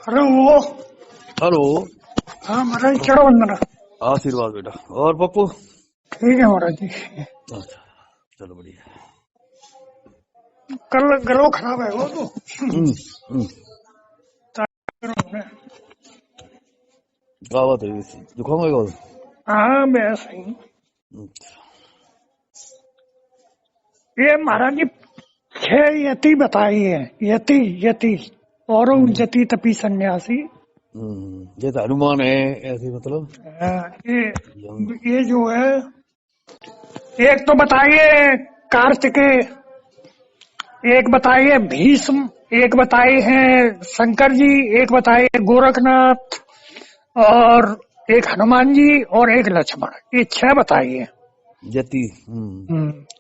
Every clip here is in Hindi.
हेलो। हेलो। हाँ महाराज, चढ़ो वंदना। आशीर्वाद बेटा। और पप्पू? ठीक है महाराज जी। अच्छा, चलो बढ़िया। कल गलो खराब है वो तो हम्म। क्या बात है? जुकाम होगा? हाँ मैं सही। अच्छा। ये महाराज जी 6 यति बताई है। यति यति और जति तपी सन्यासी। ये तो हनुमान है ऐसे, मतलब ये जो है, एक तो बताइए कार्तिकेय, एक बताइए भीष्म, एक बताए हैं शंकर जी, एक बताइए गोरखनाथ, और एक हनुमान जी और एक लक्ष्मण। ये 6 बताइए। जति।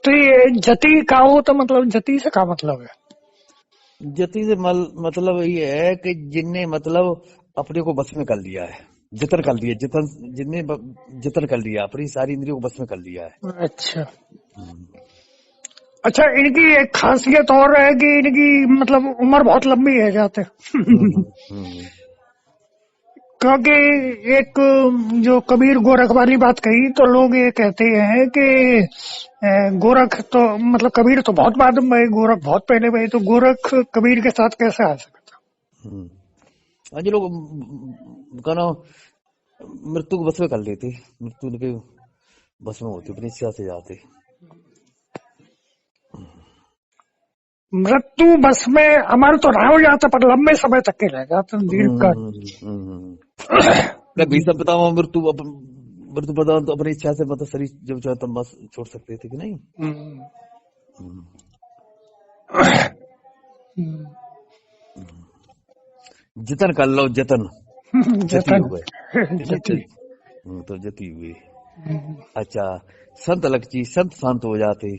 तो ये जति का हो तो मतलब जति से का मतलब है? जति से मतलब ये है कि जिनने मतलब अपने को बस में कर लिया है, जतन कर लिया, जिनने जतन कर लिया, अपनी सारी इंद्रियों को बस में कर लिया है। अच्छा अच्छा, इनकी एक खासियत और है कि इनकी मतलब उम्र बहुत लंबी है जाते क्योंकि एक जो कबीर गोरख वाली बात कही तो लोग ये कहते हैं कि गोरख तो मतलब कबीर तो बहुत बाद में, गोरख बहुत पहले भाई, तो गोरख कबीर के साथ कैसे आ सकता? आज लोग कहना मृत्यु को बस में कर लेते, मृत्यु के बस में होती, अपनी इच्छा से जाते। मृत्यु बस में अमर तो रहा हो जाता पर लंबे समय तक के रह जाते दीर्घकाल। भीषम पितामह मृत्यु प्रदान तो अपनी इच्छा से मतलब शरीर जब चाहे तब बस छोड़ सकते थे कि नहीं? जतन कर लो, जतन जति हो गए तो जति हुई। अच्छा, संत अलग चीज, संत शांत हो जाते।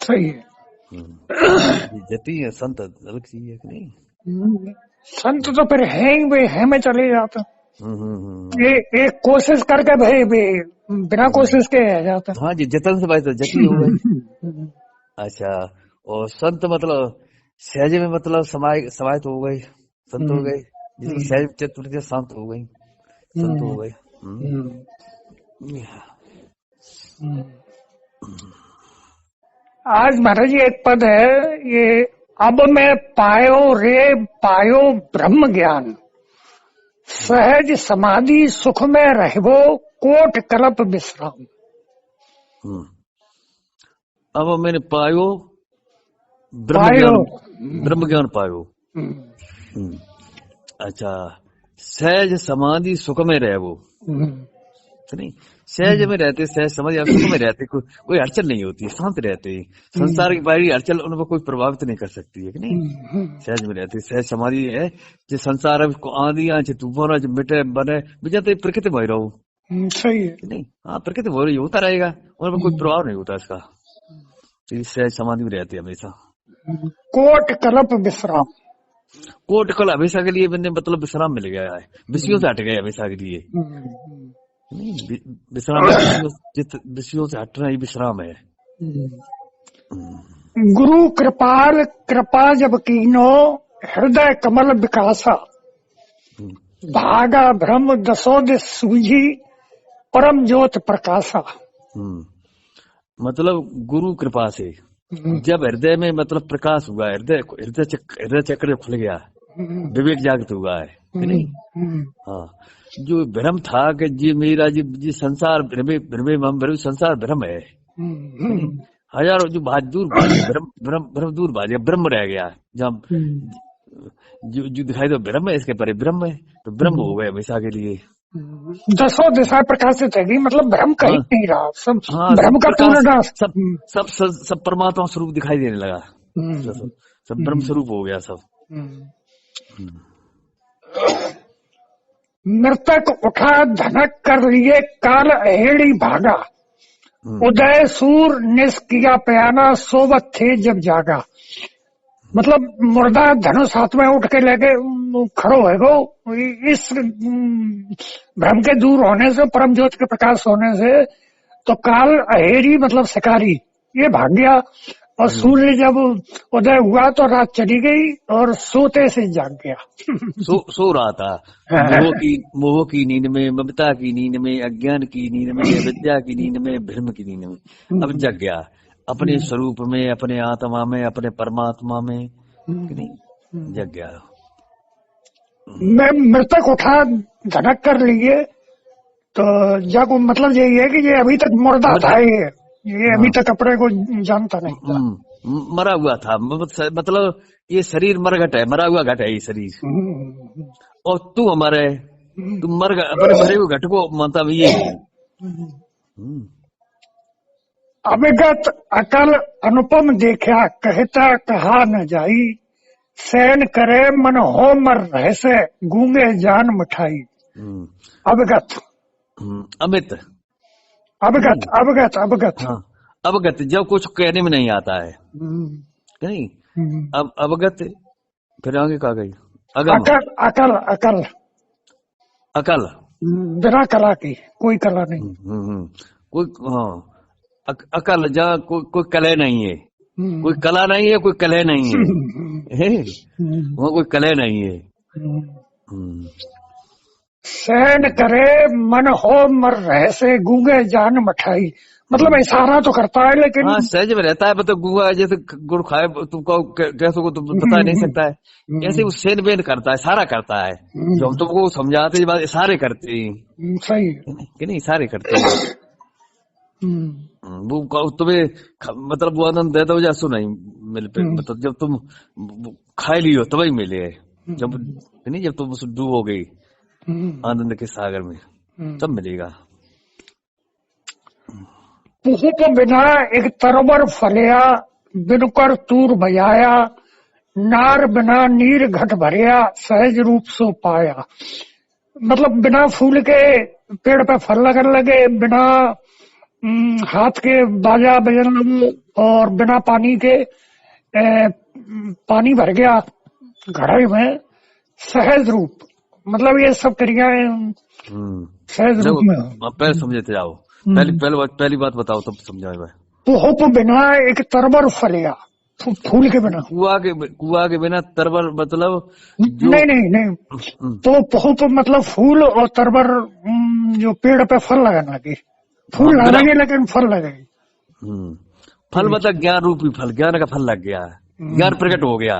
सही है। जति है, संत अलग चीज है कि नहीं? संत तो फिर है ही, वे है में चले जाते। ये एक कोशिश करके भाई बिना कोशिश के आ जाता। हाँ जी, जतन से भाई तो जति हो गई। अच्छा, और संत मतलब सहज में मतलब समाहित हो गए, संत हो गए, जिसकी सहज चित्त शांत हो गई, संत हो गए। आज महाराज जी एक पद है, ये अब मैं पायो ब्रह्म ज्ञान, सहज समाधि सुख में रहबो कोट कल्प विश्राम। अब मैंने पायो ब्रह्म ज्ञान पायो। अच्छा, सहज समाधि सुख में रहबो, नहीं सहज में रहते, सहज समझ सुख में रहते, कोई अड़चन नहीं होती, शांत रहते, संसार की बाहरी अड़चन उन पर कोई प्रभावित नहीं कर सकती है कि नहीं? सहज में रहते, सहज समाधि है जो संसार आंधियां तूफान मिटे बने बिजाते प्रकृति में रहो। सही है नहीं? हाँ, प्रकृति हो रही होता रहेगा, उन पर कोई प्रभाव नहीं होता इसका। सहज समाधि में रहते हमेशा। कोट कल्प विश्राम, कोट कल हमेशा के लिए बंदे मतलब विश्राम मिल गया है, विषयों से हट गए हमेशा के लिए। विश्राम, विषयों से हटना ही विश्राम है। गुरु कृपाल कृपा जब कीनो हृदय कमल विकासा, भागा भ्रम दसो दिस सूझी परम ज्योत प्रकाशा। मतलब गुरु कृपा से जब हृदय में मतलब प्रकाश हुआ, हृदय चक्र खुल गया, विवेक जागृत हुआ है कि नहीं? हाँ, जो भ्रम था कि जी मेरा जी संसार भ्रम संसार भ्रम है, हजारों जो दूर भाग गया, भ्रम दूर भाग गया, ब्रह्म रह गया। जब जो दिखाई दो ब्रह्म है, इसके परे ब्रह्म है, तो ब्रह्म हो गए हमेशा के लिए। दसों दिशा प्रकाशित है, मतलब भ्रम कहीं नहीं रहा, सब भ्रम का पूर्ण नाश, सब परमात्मा स्वरूप दिखाई देने लगा, सब ब्रह्म स्वरूप हो गया सब। मृतक उठा धनक कर लिए काल अहेड़ी भागा, उदय सूर निष्किया पयाना सोबत थे जब जागा। मतलब मुर्दा धनुष हाथ में उठ के लेके खड़ो है वो, इस भ्रम के दूर होने से, परम ज्योत के प्रकाश होने से, तो काल अहेरी मतलब शिकारी ये भाग गया और सूर्य जब उदय हुआ तो रात चली गई और सोते से जाग गया। सो रहा था। मोह की नींद में, ममता की नींद में, अज्ञान की नींद में, विद्या की नींद में, भ्रम की नींद में अब जग गया, अपने स्वरूप में, अपने आत्मा में, अपने परमात्मा में, कि नहीं जग गया। मैं मृतक उठा धनक कर लिए, तो जब मतलब यही है कि ये अभी तक मुर्दा था, ये अभी तक अपने को जानता नहीं था। मरा हुआ था, मतलब ये शरीर मरघट है, मरा हुआ घट है ये शरीर। और तू हमारे, तू मर गया अपने मरे हुए घट को, मतलब ये है। अविगत अकल अनुपम देखा, कहता कहा न जाई, सैन करे मन हो मर रह से, गूंगे जान मिठाई। अवगत, अमित, अवगत, अवगत, अवगत। हाँ, अवगत जब कुछ कहने में नहीं आता है, नहीं। अब अवगत, फिर आगे कहा गई अगम, अकल, अकल, अकल, अकल, बिना कला की कोई कला नहीं। कोई, हाँ, अकल जहाँ कोई कलह नहीं है, कोई कला नहीं है, कोई कलह नहीं है, वहाँ कोई कलह नहीं है। सहन करे मन हो मर रहे से, गूंगे जान मिठाई, मतलब इशारा तो करता है लेकिन हाँ सहज में रहता है। मतलब गुआ जैसे गुड़ खाए तुमको कैसे को तुम बता नहीं सकता है, ऐसे वो सेन बेन करता है, सारा करता है। जो हम तुमको समझाते हैं बात इशारे करते हैं, सही कि नहीं, इशारे करते हैं। वो तुम्हें मतलब वो आनंद देता हो जैसो नहीं मिल पे, मतलब जब तुम खाए लियो तभी मिले, जब नहीं, जब तुम डूबो गई आनंद के सागर में तब मिलेगा। पुहुप बिना एक तरवर फलिया, बिनकर तूर बजाया, नार बिना नीर घट भरिया, सहज रूप सो पाया। मतलब बिना फूल के पेड़ पे फल लगने लगे, बिना हाथ के बाजा बजन लगे, और बिना पानी के पानी भर गया घड़े में, सहज रूप, मतलब ये सब क्रियाएं सहज रूप में। पहले समझे थे, आओ पहली बात बताओ तब समझाए। पुहुप बिना एक तरवर फलिया, फूल के बिना, कुआ के बिना तरवर मतलब नहीं नहीं नहीं, तो पुहुप मतलब फूल, और तरवर जो पेड़ पे फल लगाने लगे, फूल ना लगे लेकिन फल लगे। फल मतलब ज्ञान रूपी फल, ज्ञान का फल लग गया, ज्ञान प्रकट हो गया।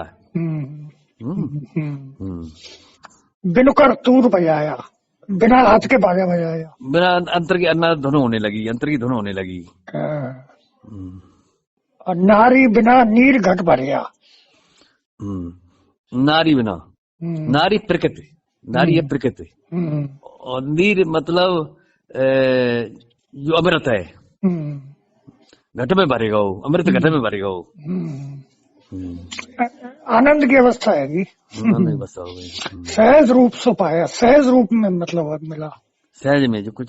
बिनकर तूर बजाया, बिना हाथ के बाजा बजाया, बिना अंतर की अन्ना धुन होने लगी, अंतर की धुन होने लगी। और नारी बिना नीर घट भरिया, नारी बिना, नारी प्रकृति, नारी है प्रकृति, और नीर मतलब जो अमृत है, घट में भरेगा वो, अमृत घट में भरेगा वो, आनंद की अवस्था है, अवस्था हो गई। सहज रूप से पाया, सहज रूप में मतलब मिला, सहज में जो कुछ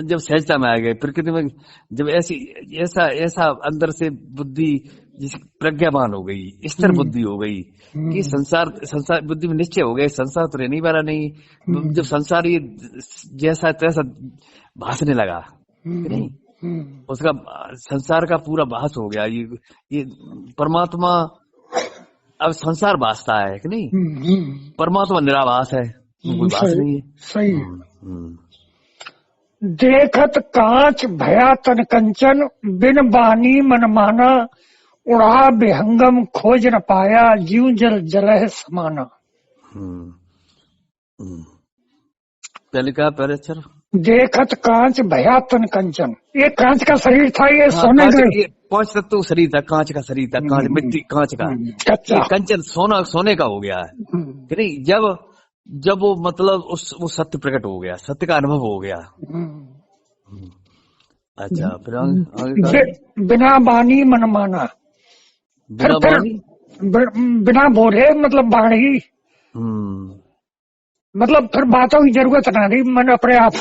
जब सहजता में आ गए प्रकृति में, जब ऐसी ऐसा ऐसा अंदर से बुद्धि जिस प्रज्ञावान हो गई, स्थिर बुद्धि हो गई कि संसार बुद्धि में निश्चय हो गए, संसार तो रहने वाला नहीं। जब संसार ये जैसा तैसा भासने लगा, नहीं, उसका संसार का पूरा भास हो गया। ये परमात्मा अब संसार भासता है कि नहीं, परमात्मा निराभास है, कोई भास नहीं है। सही। देखत कांच भया तन कंचन, बिन बानी मन माना, उड़ा विहंगम खोज न पाया, जीव जल जलह समाना। पहले कहा, पहले अक्षर देखत कांच भया तन कंचन, ये कांच का शरीर था, ये सोने का, ये 5 तत्व शरीर था, कांच का शरीर था, कांच मिट्टी कांच का, ये कंचन सोने का हो गया है कि नहीं। जब वो मतलब वो सत्य प्रकट हो गया, सत्य का अनुभव हो गया। अच्छा, फिर आगे बिना बानी मन माना, बिना बोले मतलब बाणी, मतलब फिर बातों की जरूरत ना रही, मन अपने आप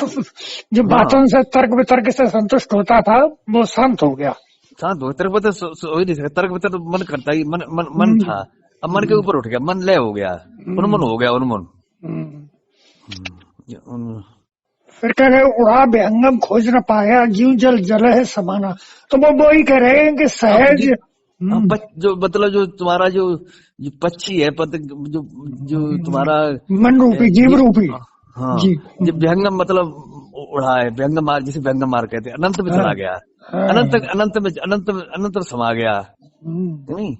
जो बातों से तर्क वितर्क से संतुष्ट होता था वो शांत हो गया। शांत हो, तर्क वितर्क हो ही नहीं सकता, तर्क वितर्क मन करता ही, मन था, अब मन के ऊपर उठ गया, मन लय हो गया, उन्मन हो गया, उन्मन। फिर कह रहे उड़ा बेहंगम खोज न पाया, जीव जल जल है समाना, तो वो ही कह रहे हैं कि सहज हाँ, जो मतलब जो तुम्हारा जो पक्षी है जो जो तुम्हारा मन रूपी, जीव रूपी। हाँ, जी। जो व्यंगम मतलब उड़ा है, व्यंगम मार, जिसे व्यंगम मार कहते हैं, अनंत में हाँ, चला गया, हाँ, अनंत अनंत में अनंत में समा गया, नहीं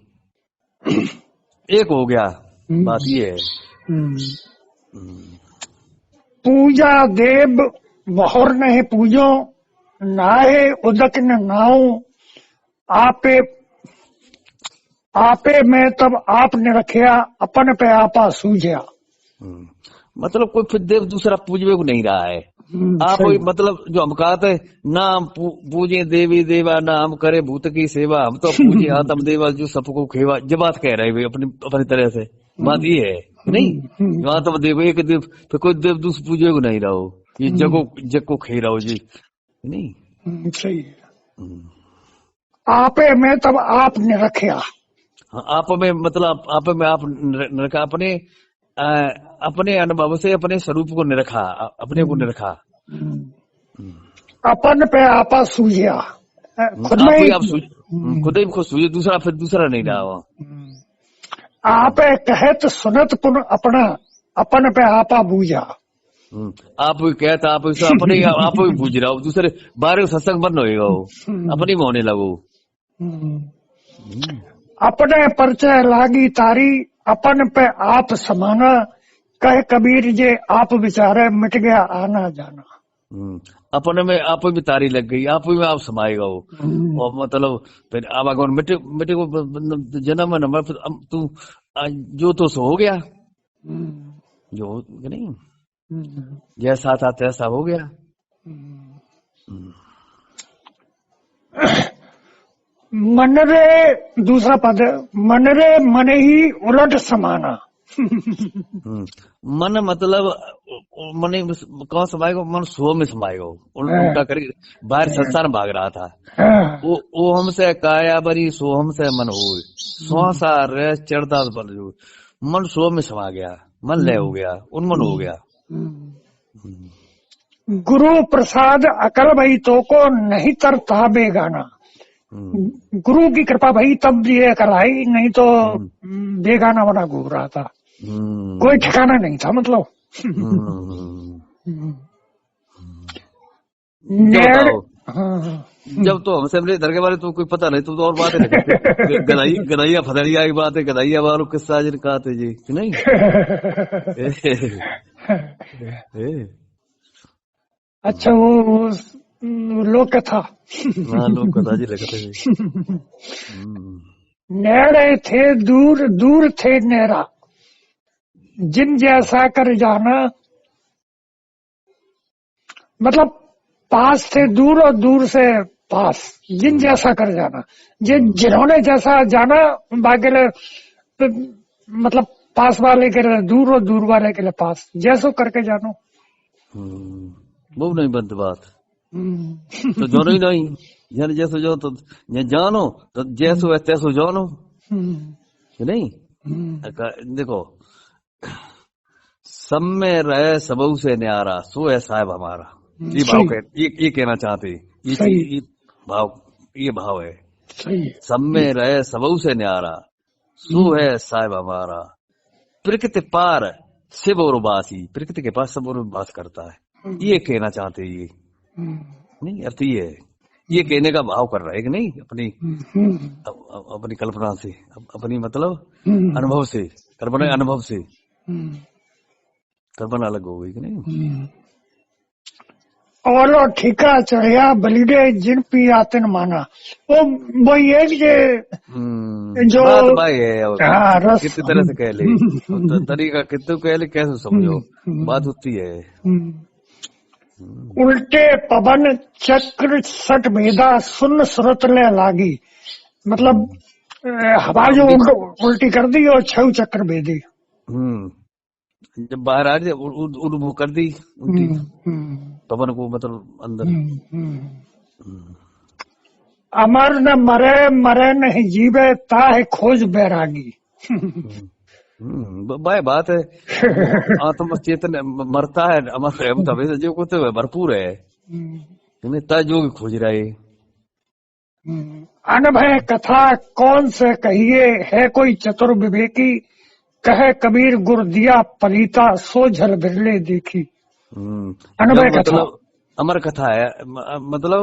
एक हो गया। बात ये है। पूजा देव बहुर नहीं पूजो, नाहे उदक न नाऊ, आपे आपे में तब आपने रखिया, अपन पे आपा सूझिया। मतलब कोई फिर देव दूसरा पूजवे को नहीं रहा है। आप सही। मतलब जो हम कहते हैं, नाम पूजे देवी देवा, नाम करे भूत की सेवा, हम तो पूजे आत्म देवा जो सबको खेवा। जब बात कह रहे हैं अपनी अपनी तरह से, बात ये है नहीं, आत्म देव एक देव, फिर कोई देव दूसरे पूजे को नहीं रहो, ये जग को खे रहो जी, नहीं सही है। आपे में तब आपने रखिया। आप में मतलब आप में आप रखा, अपने अनुभव से अपने स्वरूप को निरखा, अपने को निरखा। अपन पे आपा सूझिया, खुद में आप खुद ही खुद सूझे, दूसरा फिर दूसरा नहीं रहा। आप कहत सुनत पुन अपना, अपन पे आपा बूझा। आप कहता आप अपने आप ही बूझ रहा हो, दूसरे बारे सत्संग बंद होएगा, वो अपनी में होने लगो। अपने परिचय लागी तारी, अपन पे आप समाना, कह कबीर जे आप विचारे, मिट गया आना जाना। अपने में आप भी तारी लग गई, आप में आप समाएगा वो, और मतलब फिर आप अगर मिटे को जन्म नंबर, तू जो तो सो हो गया, जो नहीं जैसा था तैसा हो गया। मन रे दूसरा पद, मन रे मन ही उलट समाना। मन मतलब मन कौन समाएगा, मन सो में समाएगा, उल्टा कर बाहर संसार में भाग रहा था। वो हमसे काया बरी, सो हमसे मन हो, संसार चढ़ता बन, मन सो में समा गया, मन लय हो गया, उन्मन हो गया। गुरु प्रसाद अकल भई तो को नहीं तरता बेगाना। गुरु की कृपा भई तब ये कराई, नहीं तो बेगाना बना घूम रहा था, कोई ठिकाना नहीं था मतलब। जब तो हमसे मिले दरगाह वाले तो कोई पता नहीं, तो और बात है गदाइया फदड़िया की बात है, गदाइया वालों किस्सा जिन कहा थे जी कि नहीं। अच्छा वो लोक कथा। हाँ लोक कथा जी लगते हैं। नेड़े थे दूर, दूर थे नेरा, जिन जैसा कर जाना। मतलब पास थे दूर और दूर से पास, जिन जैसा कर जाना, जिन्होंने जैसा जाना बाकी मतलब पास वाले के लिए दूर और दूर वाले के लिए पास, जैसो करके जानो। वो नहीं बनती बात, तो जानो ही नहीं, यानी जैसो जाओ तो जानो, तो जैसो है तैसो जानो, नहीं। देखो, सब में रहे सबऊ से न्यारा, सो है साहब हमारा, ये भाव ये कहना चाहते, ये भाव है। सब में रहे सबऊ से न्यारा, सो है साहब हमारा, प्रकृति पार शिव और बासी, प्रकृति के पास सब और बात करता है, ये कहना चाहते ये नहीं, अर्थ ये है, ये कहने का भाव कर रहा है कि नहीं, अपनी कल्पना से, अपनी मतलब अनुभव से, कल्पना अनुभव से कल्पना अलग हो गई कि नहीं। और ठीका चढ़िया बलिडे जिन पी आतन माना, वो ये जो बात भाई है, कितनी तरह से कह ले, तरीका कितने कह ले, कैसे समझो, बात होती है। उल्टे पवन चक्र सट भेदा, सुन सुरत ले लागी। मतलब हवा जो उल्टी कर दी और छह चक्र भेदी, जब बाहर आ जाए वो कर दी उल्टी पवन को, मतलब अंदर। अमर न मरे, मरे नहीं जीवे, ताहे खोज बैरागी। भाई बात है, आत्म चेतन मरता है, अमर है, तभी जो कुछ भरपूर है, ता जो खोज रहा है, अनभय कथा कौन से कहिए, है कोई चतुर विवेकी, कहे कबीर गुर दिया पलीता, सो झल बिरले देखी। जब अनभय कथा मतलब अमर कथा है, मतलब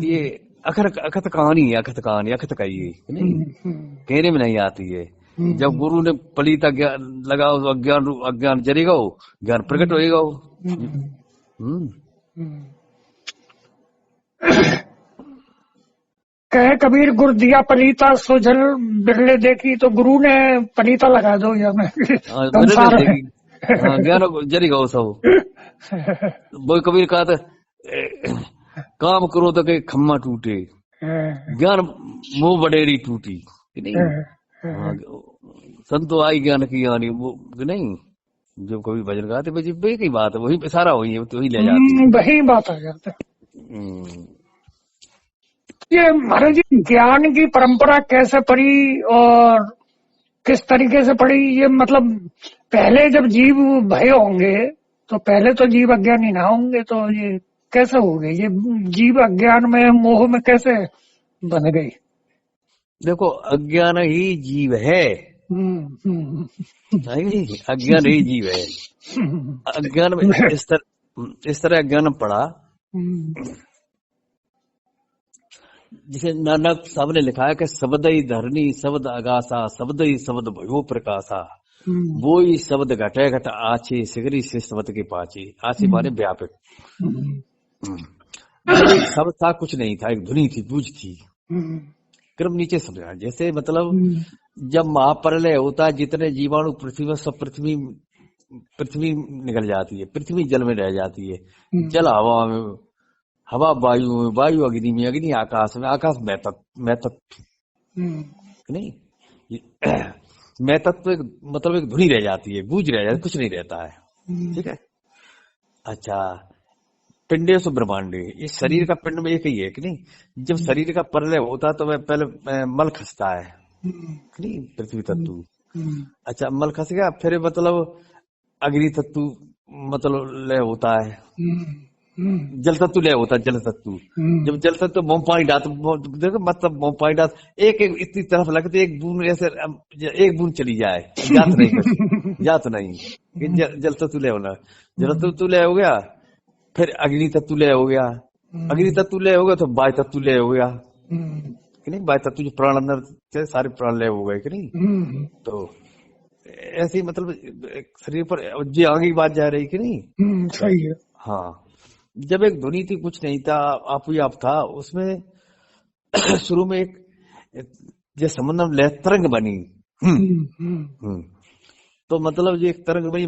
ये अखत कहानी है, अखत कहानी, अखत कहिए नहीं, कहने में नहीं आती है। जब गुरु ने पलीता ज्ञान लगाओ तो अज्ञान अज्ञान जरेगा, ज्ञान प्रकट होएगा। कहे कबीर गुर दिया पलीता, सो झल बिरले देखी, तो गुरु ने पलीता लगा दो या में संसार में। ज्ञान जरेगा वो सब। वो कबीर कहा था, काम करो तो के खम्मा टूटे, ज्ञान मुंह बडेरी टूटी नहीं। संतो आई ज्ञान की यानी वो नहीं, जो कभी भजन गाते भाई वे की बात है, वही सारा वही है, तो वही ले जाते, वही बात आ जाता है। ये महाराज जी ज्ञान की परंपरा कैसे पड़ी और किस तरीके से पड़ी, ये मतलब पहले जब जीव भय होंगे तो पहले तो जीव अज्ञानी ना होंगे, तो ये कैसे हो गए, ये जीव अज्ञान में मोह में कैसे बन गई? देखो अज्ञान ही जीव है, अज्ञान ही जीव है। अज्ञान में इस तरह अज्ञान पड़ा, जिसे नानक साहब ने लिखा है कि शब्द ही धरनी शब्द आगासा, शब्द ही शब्द भयो प्रकाशा, वो ही शब्द घटे घट आछे, सिगरी से शब्द के पाछे। आछे माने व्यापक। एक शब्द था, कुछ नहीं था, एक धुनी थी, बूझ थी, क्रम नीचे समझा। जैसे मतलब जब महाप्रलय होता है, जितने जीवाणु पृथ्वी में, सब पृथ्वी निकल जाती है, पृथ्वी जल में रह जाती है, जल हवा में, हवा वायु में, वायु अग्नि में, अग्नि आकाश में, आकाश में तत्व नहीं, मैं तत्व मतलब एक धुनी रह जाती है, बूझ रह जाती है, कुछ नहीं रहता है। ठीक है। अच्छा, पिंडे से ब्रह्मांडे, ये शरीर का पिंड में एक ही है कि नहीं। जब शरीर का प्रलय होता है तो वह पहले मल खसता है नहीं, पृथ्वी तत्व। अच्छा, मल खस गया, फिर मतलब अग्नि तत्व मतलब लय होता है, जल तत्व लय होता है, जल तत्व। जब जल तत्व मोम पानी डाल, देखो मतलब मोम पानी डाल, एक एक इतनी तरफ लगती, एक बूंद ऐसे, एक बूंद चली जाए, जात नहीं करती, जात नहीं। जल तत्व लय होना, जल तत्व लय हो गया, फिर अग्नि तत्व लय हो गया, अग्नि तत्व लय हो गया तो वायु तत्व लय हो गया कि नहीं। वायु तत्व जो प्राण अंदर सारे प्राण लय हो गए कि नहीं। तो ऐसे ही मतलब शरीर पर जी आगे की बात जा रही कि नहीं। सही है। हाँ, जब एक ध्वनि थी, कुछ नहीं था, आप ही आप था उसमें। शुरू में एक जैसे समुद्र में लहर तरंग बनी, तो मतलब जो एक तरंग बनी,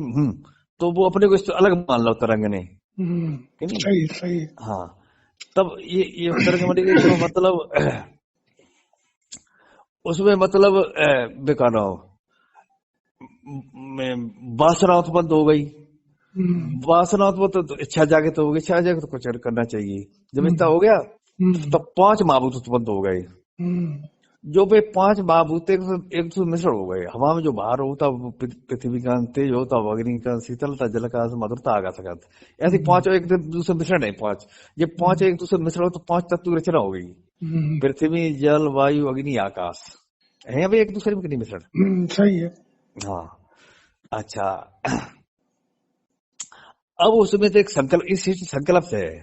तो वो अपने को इससे अलग मान लो तरंग ने कि नहीं। सही सही। हाँ, तब ये तरंग बनी गई, तो मतलब उसमें मतलब बेकाना वासना उत्पन्न हो गई। वासना उत्पन्न तो इच्छा जागे तो हो गई, इच्छा जागे तो कुछ करना चाहिए। जब इतना हो गया तब 5 महाभूत उत्पन्न हो गए। जो वे 5 महाभूत एक दूसरे मिश्रण हो गए। हवा में जो बाहर होता, पृथ्वी का तेज होता, अग्नि का शीतलता, जल का मधुरता, आकाश का, ऐसे 5 एक दूसरे मिश्रण है। 5 ये 5 एक दूसरे मिश्रण हो तो 5 तत्व की रचना हो गई। पृथ्वी, जल, वायु, अग्नि, आकाश है भाई, एक दूसरे में कितनी मिश्रण। सही है। हाँ, अच्छा, अब उसमें तो एक संकल्प, इस संकल्प से है।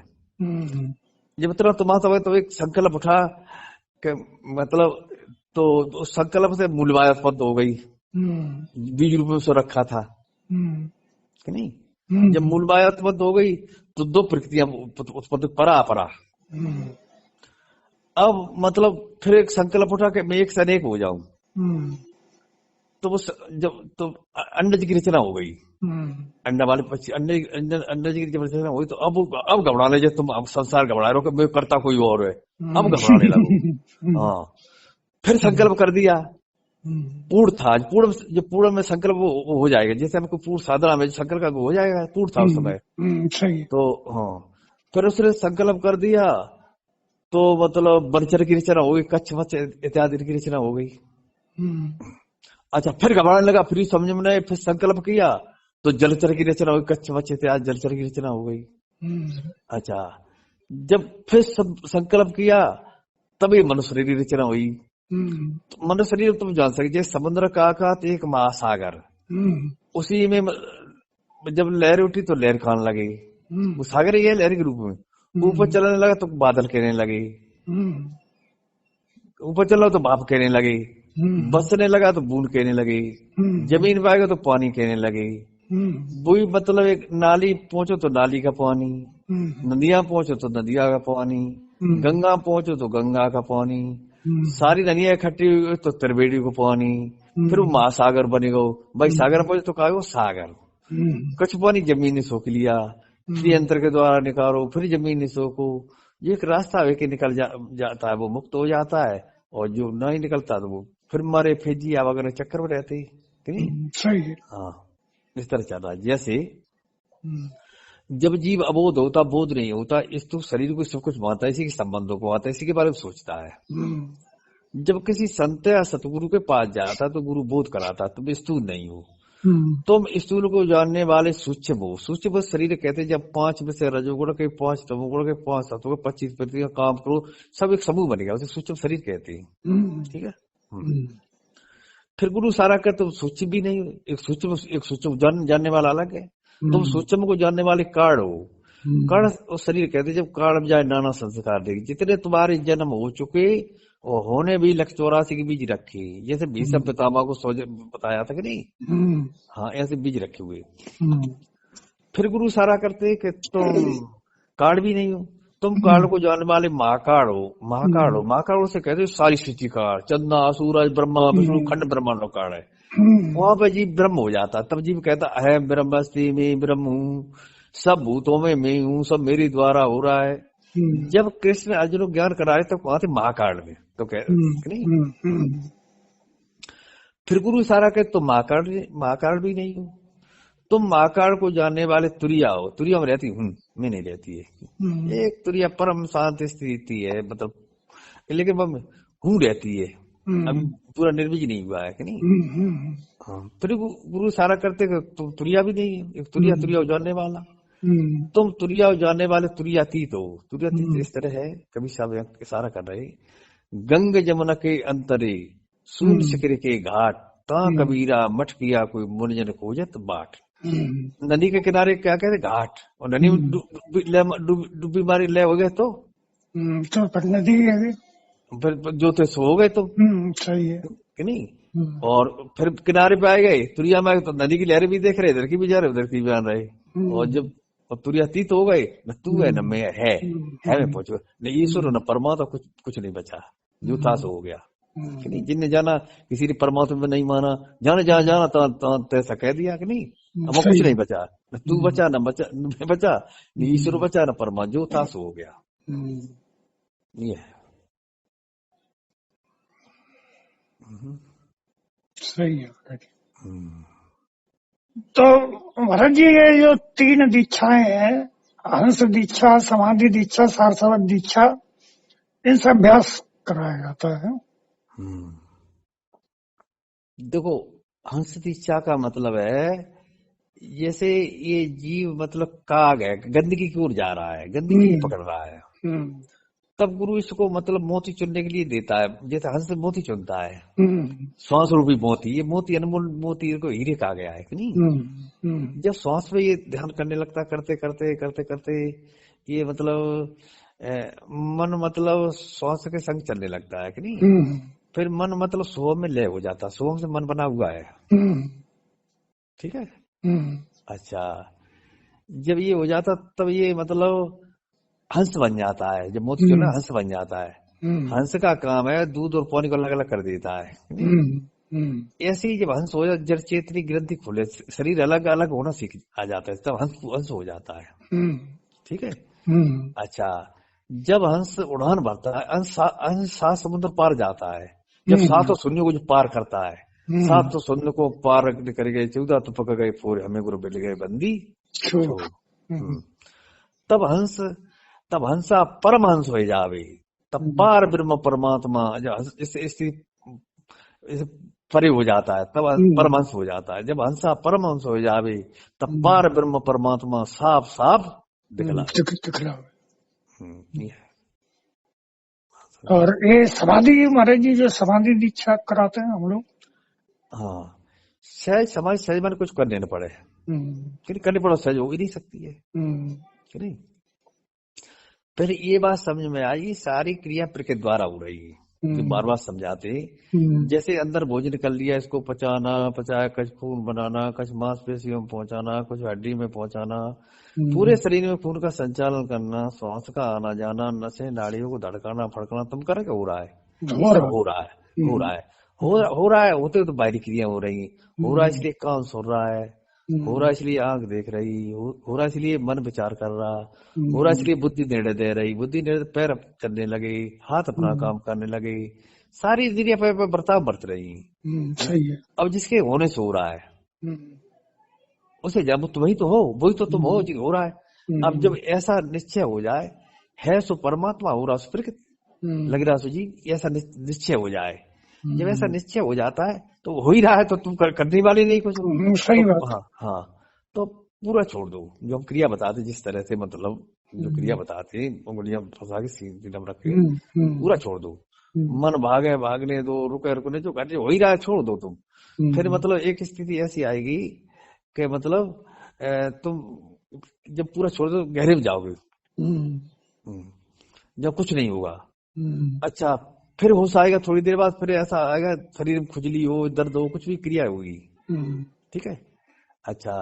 जब मतलब तुम्हारा तो एक संकल्प उठा कि मतलब, तो उस संकल्प से मूलवाय उत्पन्न हो गई, बीज रूप में उसको रखा था कि नहीं। जब मूलवाय उत्पन्न हो गई तो 2 प्रकृतियां उत्पन्न, परा अपरा। अब मतलब फिर एक संकल्प उठा कि मैं एक से अनेक हो जाऊं, तो वो जब तो अंडज की रचना हो गई। अंडा वाले पक्षी, अंडज की जब रचना हुई तो अब घबराने, जब तुम संसार घबरा रहे हो कि मैं करता कोई और है, अब घबराने लगो। हाँ, फिर संकल्प कर दिया। पूर्ण था, जो पूर्ण में संकल्प वो हो जाएगा, जैसे हमको पूर्ण साधना में संकल्प का हो जाएगा, पूर्ण था उस समय। तो हाँ, फिर उसने संकल्प कर दिया तो मतलब वनचर की रचना हो गई, कच्छ मच्छ इत्यादि की रचना हो गई। अच्छा, फिर घबराने लगा, फिर समझ में नहीं, फिर संकल्प किया तो जलचर की रचना हो गई, कच्छ मच्छ इत्यादि जलचर की रचना हो गई। अच्छा, जब फिर संकल्प किया तब ये मनुष्य शरीर रचना हुई। तो मनुष्य शरीर तुम जान सकते, जैसे समुद्र का आकाश एक महासागर, उसी में जब लहर उठी तो लहर खाने लगे, वो सागर ही है लहर के रूप में। ऊपर चलने लगा तो बादल कहने लगे, ऊपर चला तो भाप कहने लगे, बसने लगा तो बूंद कहने लगे, जमीन पे आएगा तो पानी कहने लगे। वही मतलब एक नाली पहुंचो तो नाली का पानी, नदियां पहुंचो तो नदिया का पानी, गंगा पहुंचो तो गंगा का पानी, सारी नदियां इकट्ठी हुई तो त्रिवेणी को पानी, फिर वो महासागर बनेगा। भाई सागर पहुंचे तो कहा सागर, कुछ पानी जमीन ने सोख लिया, फिर यंत्र के द्वारा निकालो, फिर जमीन ने सोखो। ये एक रास्ता है कि निकल जाता है, वो मुक्त हो जाता है, और जो नहीं निकलता तो वो फिर मारे फेजी वगैरह चक्कर में रहते कि नहीं। सही है। हाँ, इस तरह चल रहा है। जैसे जब जीव अबोध होता, बोध नहीं होता, इस तो शरीर को सब कुछ मानता है, इसी के संबंधों को आता है, इसी के बारे में सोचता है। जब किसी संत या सतगुरु के पास जाता तो गुरु बोध कराता, तुम स्थूल नहीं हो, तुम स्थूल को जानने वाले सूक्ष्म हो। सूक्ष्म शरीर कहते हैं जब 5 में से रजोगुण के 5 तमोगुण के 5 सत्वों के 25% काम करो, सब एक समूह बनेगा, उसे सूक्ष्म शरीर कहते हैं। ठीक है। फिर गुरु सारा कर, तुम सूक्ष्म भी नहीं हो, एक सूक्ष्म जानने वाला अलग है, तुम सूक्ष्म को जानने वाले काढ़ हो। काढ़ और शरीर कहते जब काढ़ जाए नाना संस्कार देगी, जितने तुम्हारे जन्म हो चुके और होने भी 184 के बीज रखे, जैसे भीष्म पितामह को बताया था कि नहीं। हाँ, ऐसे बीज रखे हुए। फिर गुरु सारा करते कि तुम काढ़ भी नहीं हो, तुम काल को जानने वाले महाकाल हो। महाकाल से कहते सारी सृष्टि काल, चंद्रमा सूरज ब्रह्मा विष्णु खंड ब्रह्मांड काल है। वहां पर जीव ब्रह्म हो जाता, तब जीव कहता अहम ब्रह्मस्ति में ब्रह्म हूँ, सब भूतों में मैं हूँ, सब मेरे द्वारा हो रहा है। जब कृष्ण अर्जुन को ज्ञान कराए तब वहां थे महाकाल में, तो नहीं। फिर गुरु सारा कहते तो महाकाल भी नहीं हो, तुम महाकाल को जानने वाले तुरिया हो। तुरिया में रहती हूँ मैं, नहीं रहती है। एक तुरिया परम शांत स्थिति है, मतलब लेकिन हूँ रहती है, अभी पूरा निर्बीज नहीं हुआ है कि नहीं। हाँ, फिर गुरु सारा करते तुम तुरिया भी नहीं है, एक तुरिया जानने वाला। तुम तुरिया जानने वाले तुरियातीत हो। तुरियातीत इस तरह है, कभी सब इशारा कर रहे, गंग जमुना के अंतरे सून शिखर के घाट, ता कबीरा मठ किया कोई मुनिजन खोजत बाट। नदी के किनारे क्या कहते घाट, और नदी में डूबी मारी ले हो गए तो नदी फिर जो थे सो हो गए तो सही है कि नहीं। और फिर किनारे पे आए गए तुरिया में, तो नदी की लहरें भी देख रहे, इधर की भी जा रहे उधर की भी आ रहे। और जब तुरियातीत हो गए, न तू है न मैं है मैं पहुंच गए, न ईश्वर न परमात्मा, कुछ नहीं बचा, जो था सो हो गया कि नहीं। जिनने जाना किसी ने परमात्मा में नहीं माना, जाने जहां जाना तैसा कह दिया कि नहीं। अब कुछ नहीं बचा, न तू बचा न बचा न ईश्वर बचा न परमात्मा, जो था सो हो गया। ये है। सही है। तो महाराज जी ये जो 3 दीक्षाएं हैं, हंस दीक्षा, समाधि दीक्षा, सारस्वत दीक्षा, इनसे अभ्यास कराया जाता है। देखो, हंस दीक्षा का मतलब है जैसे ये जीव मतलब काग है, गंदगी की ओर जा रहा है, गंदगी पकड़ रहा है, तब गुरु इसको मतलब मोती चुनने के लिए देता है, जैसे हंस मोती चुनता है। श्वास रूपी मोती, ये मोती अनमोल मोती को हीरे कहा गया है कि नहीं। जब श्वास पे ये ध्यान करने लगता, करते करते करते करते ये मतलब मन मतलब श्वास के संग चलने लगता है कि नहीं। फिर मन मतलब सोहम में लय हो जाता, सोहम से मन बना हुआ है। ठीक है। अच्छा, जब ये हो जाता तब ये मतलब हंस बन जाता है। जब मोती चुना हंस बन जाता है। हंस का काम है दूध और पानी को अलग अलग कर देता है। ऐसे ही जब हंस हो जाता, जड़ चेतनी ग्रंथि खुले, शरीर अलग अलग होना सीख आ जाता है, तब हंस हो जाता है। ठीक है। अच्छा, जब हंस उड़ान भरता है, हंस 7 समुद्र पार जाता है, जब 7 शून्य को जो पार करता है, 7 शून्य को पार कर गए, 14 तो पकड़ गए पूरे, हमें गुरु मिल गए बंदी छोड़। तब हंसा परमहंस हो जावे, तब पार ब्रह्म परमात्मा इससे परे हो जाता है, तब परमहंस हो जाता है। जब हंसा परमहंस हो जावे तब पार ब्रह्म परमात्मा साफ साफ दिखला। और ये समाधि महाराज जी जो समाधि दीक्षा कराते हैं हम लोग। हाँ, सहज समाज सहज मन कुछ करने न पड़े, करने पड़ो सहज हो ही नहीं सकती है कि नहीं। फिर ये बात समझ में आई, सारी क्रिया प्रकृति द्वारा हो रही है, जो बार बार समझाते। जैसे अंदर भोजन कर लिया, इसको पचाना, पचाया कुछ खून बनाना, कुछ मांसपेशियों में पहुंचाना, कुछ हड्डी में पहुंचाना, पूरे शरीर में खून का संचालन करना, श्वास का आना जाना, नसें नाड़ियों को धड़काना फड़कना, तुम कर क्या हो रहा है, ये सब हो रहा है, हो रहा है, हो रहा है। होते तो बाहरी क्रिया हो रही, हो रहा है इसलिए कान सुन रहा है, हो रहा है इसलिए आंख देख रही, हो रहा है इसलिए मन विचार कर रहा, हो रहा है इसलिए बुद्धि निर्णय दे रही, बुद्धि निर्णय पैर चलने लगे, हाथ अपना काम करने लगे, सारी दुनिया पे बर्ताव बरत रही। सही है। अब जिसके होने से हो रहा है उसे जब वही तो हो, वही तो तुम हो, जी हो रहा है। अब जब ऐसा निश्चय हो जाए, है सो परमात्मा, हो रहा सो प्रकृति, लग रहा सो जी, ऐसा निश्चय हो जाए, जब ऐसा निश्चय हो जाता है तो हो ही रहा है, तो तुम करने वाले नहीं कुछ। सही तो बात। हाँ हाँ, तो पूरा छोड़ दो। जो हम क्रिया बताते जिस तरह से, मतलब जो क्रिया बताते उंगलियां फंसा के सीधे रख के, पूरा छोड़ दो। मन भागे भागने दो, रुके रुकने, जो करने हो ही रहा है छोड़ दो तुम। फिर मतलब एक स्थिति ऐसी आएगी कि मतलब तुम जब पूरा छोड़ दो गहरे में जाओगे, जब कुछ नहीं होगा। अच्छा, फिर होश आएगा थोड़ी देर बाद, फिर ऐसा आएगा शरीर में खुजली हो, दर्द हो, कुछ भी क्रिया होगी, ठीक है। अच्छा,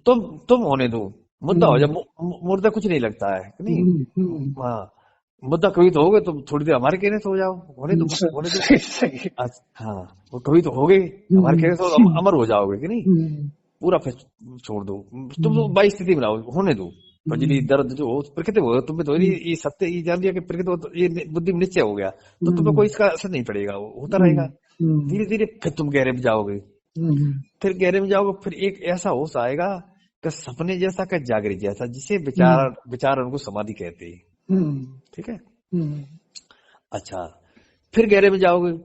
तुम होने दो, मुद्दा हो जाए, मुर्दा कुछ नहीं लगता है नहीं। हाँ, मुद्दा कभी तो हो गए, तुम थोड़ी देर हमारे कहने से हो जाओ, होने दो, होने दो। हाँ, वो कभी तो हो गए, हमारे कहने से अमर हो जाओगे कि नहीं। पूरा फिर छोड़ दो, तुम बाई स्थिति बनाओ, होने दो। खुजली दर्द जो हो प्रकृति हो, तुम्हें तो ये सत्य ये जान लिया कि प्रकृति हो, तो ये बुद्धि में निश्चय हो गया, तो तुम्हें कोई इसका असर नहीं पड़ेगा, वो होता रहेगा। धीरे धीरे फिर तुम गहरे में जाओगे, फिर गहरे में जाओगे, फिर एक ऐसा होश आएगा कि सपने जैसा का जागृत जैसा, जिसे विचार उनको समाधि कहते हैं, ठीक है। अच्छा, फिर गहरे में जाओगे,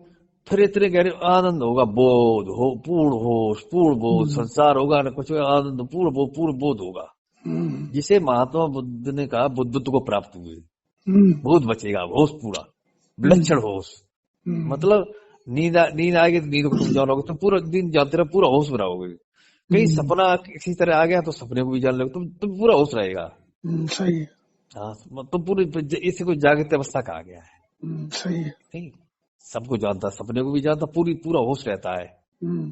फिर इतने गहरे आनंद होगा, बोध हो, पूर्ण होश, पूर्ण बोध, संसार होगा ना कुछ, आनंद पूर्ण बोध होगा, जिसे महात्मा बुद्ध ने कहा बुद्धत्व को प्राप्त हुए। बोध बचेगा, होश पूरा, विलक्षण होश। मतलब नींद आएगी तो नींद को तुम जानोगे, तुम पूरा दिन जानते रहो, पूरा होश में रहोगे। कहीं सपना किसी तरह आ गया तो सपने को भी जान लोगे, तुम पूरा होश रहेगा। सही है। हाँ, तुम पूरी, इसे कोई जागृत अवस्था कहा गया है। सही है। नहीं, सबको जानता, सपने को भी जानता, पूरा होश रहता है,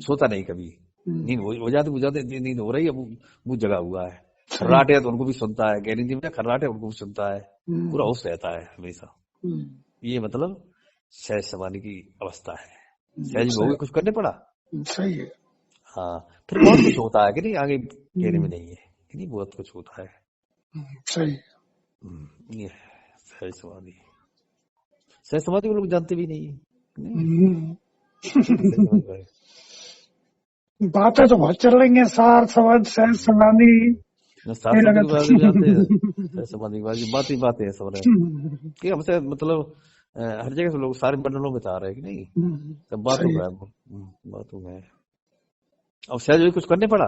सोता नहीं कभी। नींद हो जाती नींद हो रही है, वो जगा हुआ है। खर्राटे है तो उनको भी सुनता है, गहरी नींद में खर्राटे उनको भी सुनता है, पूरा होश रहता है हमेशा। ये मतलब सहज समाधि की अवस्था है। सहज में हो गए, कुछ करने पड़ा। सही है। हाँ, फिर बहुत कुछ होता है कि नहीं, आगे कहने में नहीं है कि नहीं, बहुत कुछ होता है। सही। ये सहज समाधि, सहज समाधि को लोग जानते भी नहीं है। बातें तो बहुत चल रही हैं, सार समाज सहज समाधि, समाधि के बारे में जानते हैं, सहज समाधि के बारे में बातें हैं सब कि हमसे मतलब हर जगह से लोग सारे बंडलों में बता रहे हैं कि नहीं, सब बातों में। अब सहज में कुछ करने पड़ा,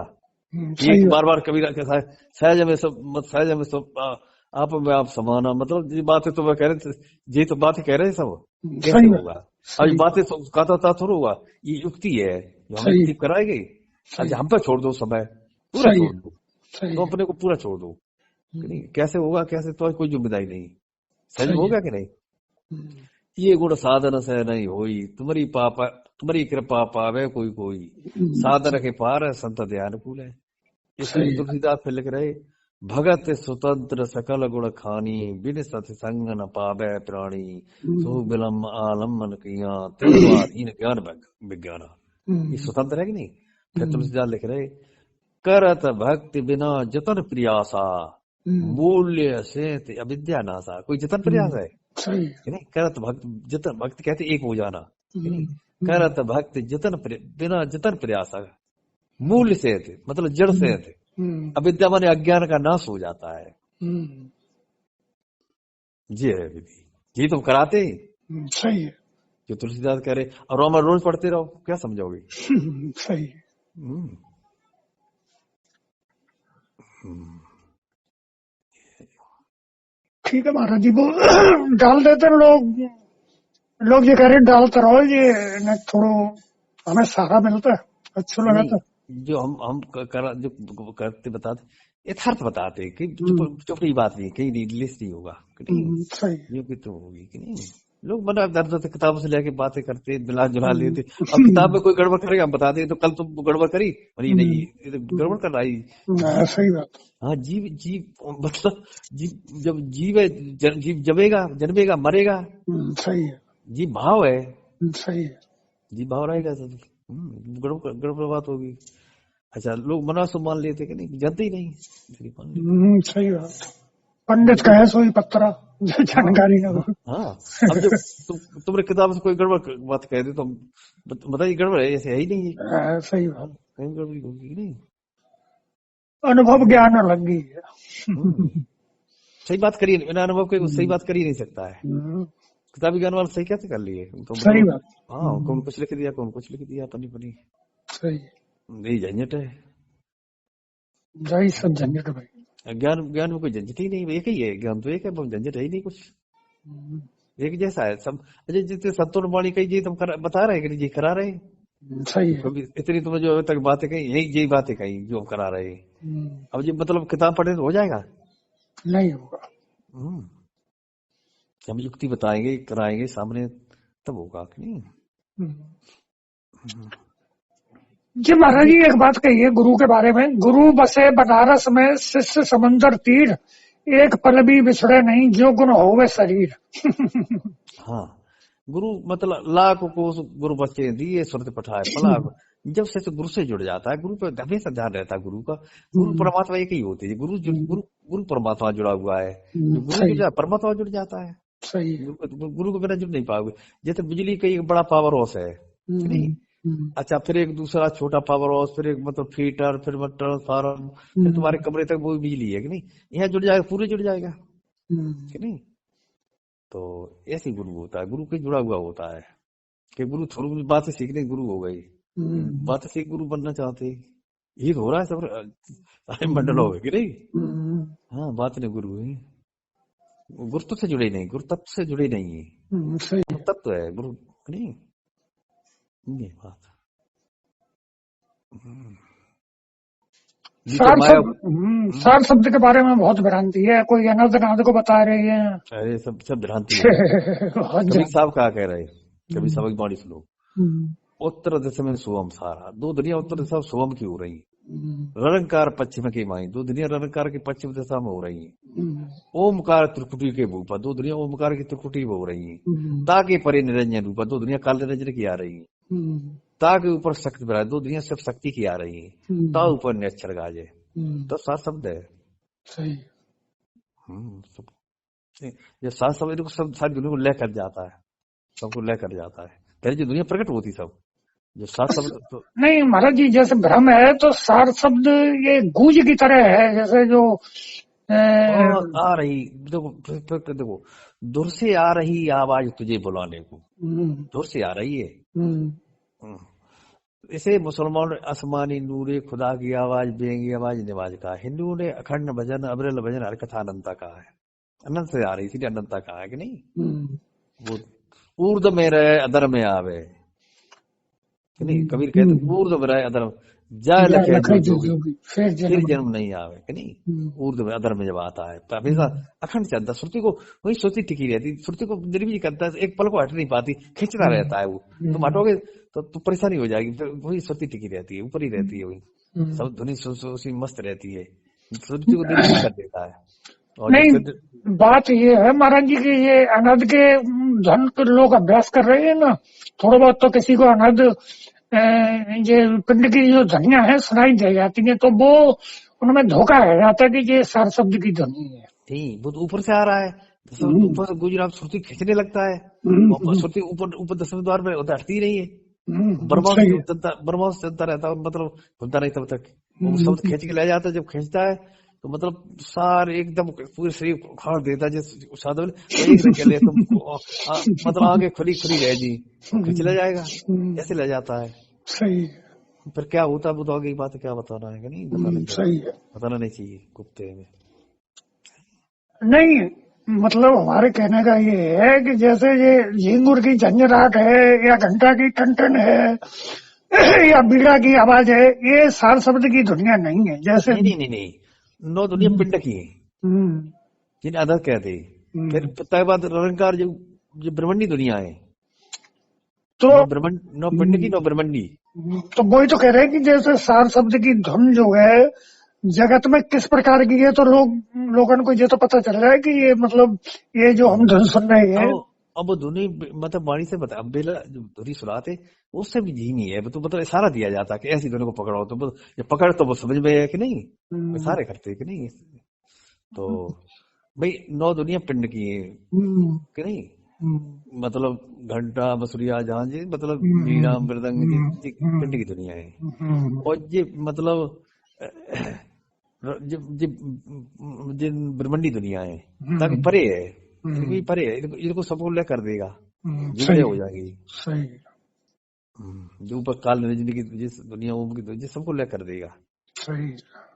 एक बार कभी सहज में सब आप में आप समाना, मतलब ये बातें तो मैं कह रहे, ये तो बातें कह रहे सब, कैसे होगा। अब बातें कहता थोड़ा होगा, ये युक्ति है जो हमें युक्ति कराएगी। अच्छा, हम पे छोड़ दो, समय पूरा छोड़ दो, तो अपने को पूरा छोड़ दो, नहीं कैसे होगा, कैसे, तो कोई जिम्मेदारी नहीं। सहज हो गया कि नहीं। ये गुण साधन से नहीं होई, तुम्हारी कृपा पावे कोई, साधन के पार संत ध्यानकुल है। इसलिए तुलसीदास फिर लिख रहे, भगत स्वतंत्र सकल गुण खानी, बिन सत्संग न पावे प्राणी, सो विलम्ब आलम्बन किया, तेरवाहीन ज्ञान विज्ञान। ये स्वतंत्र है कि नहीं। फिर तुलसीदास लिख रहे, करत भक्ति बिना जतन प्रयासा, मूल्य से अविद्या नासा। कोई जतन प्रयास है कि नहीं। करत भक्त जतन, भक्त कहते एक हो जाना, करत भक्त बिना जतन प्रयास, मूल्य से थे मतलब जड़ से थे, अविद्या माने अज्ञान का नाश हो जाता है। ये है विधि, ये तुम कराते सही है जो तुलसीदास कह रहे, और रोमा रोज पढ़ते रहो, क्या समझोगे। सही है। ठीक है महाराज जी, वो डाल देते हैं लोग ये कह रहे हैं डालते रहो, ये न थोड़ो हमें सहारा मिलता है, अच्छा लगा नहीं, था। जो हम जो करते बताते यथार्थ बताते कि चुपड़ी बात नहीं, कहीं नीडलेस नहीं होगा कि नहीं, सही। ये भी तो होगी कि नहीं। लोग बना दर्द से किताबों से लेके बातें करते, मिला जुला लेते। अब किताब में कोई गड़बड़ करेगा हम बताते तो कल तुम गड़बड़ करी और ये नहीं, ये तो गड़बड़ कर रहा है। सही बात। हाँ, जीव जीव मतलब जीव, जब जीव है, जीव जमेगा जन्मेगा मरेगा, सही है। जीव भाव है, सही है। जीव भाव रहेगा सब। गड़बड़ गड़बड़ बात होगी। अच्छा, लोग मना सो मान लेते कि नहीं, जानते ही नहीं, इसलिए मान लेते। सही बात। पंडित कहे सोई पत्रा, जानकारी ना हो। हाँ, अब जब तुमने किताब से कोई गड़बड़ बात कह दी तो हम बताइए गड़बड़ है, ऐसे है ही नहीं है। सही बात। कहीं गड़बड़ी होगी कि नहीं। अनुभव ज्ञान अलग ही है। सही बात करिए, बिना अनुभव के सही बात कर ही नहीं सकता है। किताबी ज्ञान वाला सही कैसे कर लिए तो सही बात। हाँ, कौन कुछ लिख दिया, कौन कुछ लिख दिया, अपनी अपनी सही। यही झंझट है। यही सब झंझट है भाई। ज्ञान में कोई झंझट ही नहीं, एक ही है ज्ञान, तो एक है, झंझट है ही नहीं कुछ, एक जैसा है सब। अजय जितने संतों वाणी कही जी तुम बता रहे कि जी करा रहे। सही है। कभी इतनी तुमने जो अभी तक बातें कही, यही बातें कही जो हम करा रहे। अब जी मतलब किताब पढ़े तो हो जाएगा नहीं होगा। हम युक्ति बताएंगे कराएंगे सामने तब होगा कि नहीं। जी महाराज जी, एक बात कहिए गुरु के बारे में। गुरु बसे बनारस में, शिष्य समंदर तीर, एक पल भी बिछड़े नहीं, जो गुण होवे शरीर। हाँ, गुरु मतलब लाख को गुरु बच्चे दिए सुरत पठाए पलाख। जब से गुरु से जुड़ जाता है, गुरु पे हमेशा ध्यान रहता है गुरु का। गुरु परमात्मा एक ही होती है, गुरु परमात्मा जुड़ा हुआ है। जो गुरु जुड़ जाए परमात्मा जुड़ जाता है। सही। गुरु को बिना जुड़ नहीं पाओगे। जैसे बिजली का एक बड़ा पावर हाउस है नहीं, अच्छा, फिर एक दूसरा छोटा पावर हाउस, फिर एक मतलब फीटर, फिर ट्रांसफार्मर, फिर तुम्हारे कमरे तक वो बिजली है कि नहीं, यहाँ जुड़ जाएगा, पूरे जुड़ जाएगा कि नहीं। तो ऐसे गुरु होता है, गुरु के जुड़ा हुआ होता है कि गुरु थोड़ी बातें सीखने गुरु हो गई, बातें सीख गुरु बनना चाहते, ये हो रहा है सब मंडल हो गए कि नहीं। हाँ, बात नहीं गुरु है, गुरु से जुड़े नहीं, गुरु तत्व से जुड़े नहीं है, तत्व है गुरु नहीं, ये बात। सार शब्द के बारे में बहुत भ्रांति है, कोई अनर्थ अनाथ को बता रहे हैं। अरे सब भ्रांति है। कभी साहब क्या कह रहे, कभी सबक बाणी सुनो, उत्तर दिशा में सोम सारा, दो दुनिया उत्तर दिशा सोम की हो रही, निरंकार पश्चिम की माई, दो दुनिया निरंकार की पश्चिम दिशा में हो रही है। ओमकार त्रिकुटी के भूपा, दो दुनिया ओमकार की त्रिकुटी में हो रही है। ताकि परे निरंजन रूपा, दो दुनिया काल निरंजन की आ रही है। ता के ऊपर शक्ति बना, दो दुनिया सब शक्ति की आ रही है। ता ऊपर निरक्षर गाजे, तो सात शब्द है। सही। ये सात शब्द इनको सब सारी दुनिया को लेकर जाता है, सबको लेकर जाता है। पहले जो दुनिया प्रकट होती सब जो सात शब्द तो नहीं महाराज जी, जैसे भ्रम है तो सार शब्द ये गूंज की तरह है, जैसे जो आ रही, देखो दूर से आ रही आवाज तुझे बुलाने को, दूर से आ रही है। इसे मुसलमान आसमानी नूरे खुदा की आवाज बेंगी आवाज निवाज का, हिंदुओं ने अखंड भजन अविरल भजन हर कथा अनंता कहा है, अनंत से आ रही इसलिए अनंता कहा है कि नहीं। वो ऊर्ध्व में रहे अधर में आवे कि नहीं, कबीर कहते ऊर्ध्व में रहे अधर जय लखे जोगी, फिर जन्म नहीं आवे कि नहीं। ऊर्ध्व में अधर में जब आता है तो हमेशा अखंड चलता, श्रुति को वही श्रुति टिकी रहती, श्रुति को निर्वीज करता है, एक पल को हट नहीं पाती, खींचता रहता है वो। तुम हटोगे तो परेशानी हो जाएगी, फिर वही श्रुति टिकी रहती है, ऊपर ही रहती है, वही सब धुनी उसी मस्त रहती है, श्रुति को निर्वीज कर देता है। और नहीं बात ये है महाराज जी की, ये अनर्थ के धन के लोग अभ्यास कर रहे हैं ना, थोड़ा बहुत तो किसी को अनर्थ ये पिंड की जो ध्वनियां है सुनाई दे जाती है, तो वो उनमें धोखा है जाता है कि ये सार शब्द की ध्वनि है। ठीक, वो तो ऊपर से आ रहा है, ऊपर से गुजरात श्रुति खींचने लगता है, श्रुति ऊपर दसवें द्वार में हटती नहीं है, बर्मा से चलता रहता है, मतलब खुलता नहीं तब तक, वो शब्द खींच के ले जाता है। जब खींचता है तो मतलब सारे एकदम पूरे शरीर उखाड़ देता है, जिस साधन चले तो मतलब आगे खुली खुली रह जी, खींच ले जाएगा, ऐसे ले जाता है। सही। फिर क्या होता है वो तो आगे की बात क्या बताना है कि नहीं, बताना सही है, बताना नहीं चाहिए कुत्ते में। नहीं मतलब हमारे कहने का ये है कि जैसे ये झिंगुर की झंझनाहट है या घंटा की टन या बीड़ा की आवाज है, ये सार शब्द की दुनिया नहीं है। जैसे नहीं नहीं नहीं नहीं, नौ दुनिया पिंड की है हम्म, जिन्हें अदर कहते। फिर हम्म, तय बात निरंकार जो ब्रह्मंडी दुनिया है, तो नौ ब्रह्मंड, नौ पिंड की, नौ ब्रह्मंडी। तो वही तो कह रहे हैं कि जैसे सार शब्द की धुन जो है जगत में किस प्रकार की है, तो लोगों को ये तो पता चल रहा है कि ये मतलब ये जो हम धुन सुन रहे हैं। अब धुनी मतलब वाणी से बता, अब बेला जो धुनी सुनाते उससे भी धीमी है, तो मतलब इशारा दिया जाता है कि ऐसी धुनी को पकड़ो, तो ये पकड़ तो वो समझ में है कि नहीं, इशारे करते कि नहीं। तो भाई नौ दुनिया पिंड की है कि नहीं, मतलब घंटा बसुरिया जहां जी, मतलब वीणा मृदंग जी पिंड की दुनिया है। और ये मतलब जिन ब्रह्मंडी दुनिया है ताकि परे है, इनको भी परे है, इनको सबको ले कर देगा, जुमले हो जाएगी। सही। जो ऊपर काल रजनी की जिस दुनिया ओम की दुनिया सबको ले कर देगा। सही।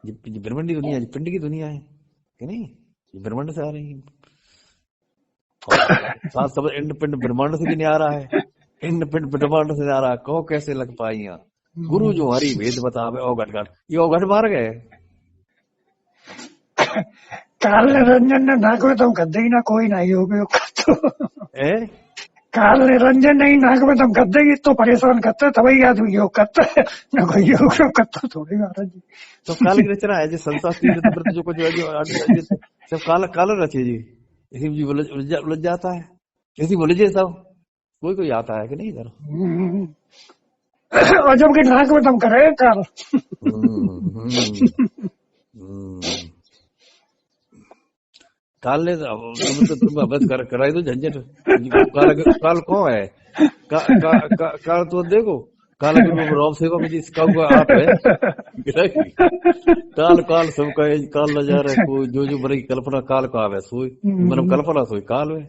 ये ब्रह्मंडी दुनिया है, पिंड की दुनिया है कि नहीं, ये ब्रह्मांड से आ रही है। और साथ सब इंड पिंड ब्रह्मांड से भी नहीं आ रहा है, इंड पिंड ब्रह्मांड से आ रहा है, कहो कैसे लग पाई। गुरु जो हरि वेद बतावे ओ घट घट, ये ओ घट मार गए। काल निरंजन ने नाक में तुम गद्दे ही ना कोई ना योग तो काल निरंजन नहीं नाक में तुम गद्दे ही तो परेशान करते तभी आदमी योग करता है, ना कोई योग करता थोड़ी। महाराज जी तो काल की रचना है, जो संसार तीर्थ जो कुछ सब काल काल रचे जी, इसी में उलझ जाता है, इसी में उलझे सब, कोई आता है कि नहीं इधर। और जब कि नाक में तुम करे काल। काल ने तुम अवध कराई तो झंझट। काल कौन है? काल तो देखो, काल राम सेवा में जिसका आप है। काल काल सबका काल नजारा कोई जो बड़ी कल्पना काल का है सोई, मतलब कल्पना सोई काल है।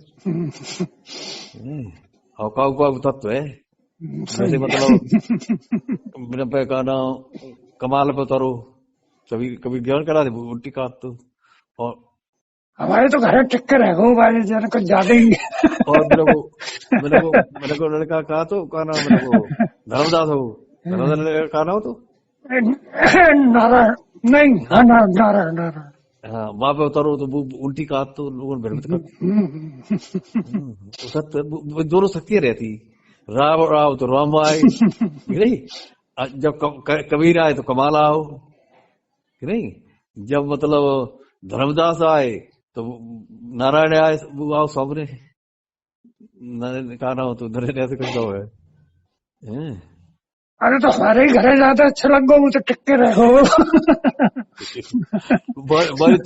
और का तत्व है जैसे, मतलब मेरे पे का नाम कमाल पे उतारो, कभी ज्ञान करा दे उल्टी काट तो। और हमारे तो घर चक्कर है वो वाले जन कुछ ज्यादा ही। और मेरे को लड़का कहा तो का नाम, मेरे को धर्मदास हो, धर्मदास लड़का का नाम तो नारायण नहीं, हाँ नारायण नारायण। हाँ वहां पे उतारो तो वो उल्टी काट तो लोगों ने भ्रमित कर। सत्य दोनों शक्तियां रहती, राव राव तो राम आए नहीं, जब कबीर आए तो कमाल आओ कि नहीं, जब मतलब धर्मदास आए तो नारायण आए वो आओ सामने, कहना हो तो नरेंद्र ऐसे कुछ तो है। अरे तो हमारे ही घरे ज्यादा अच्छा लगो, वो तो टिक्के रहो। बड़ी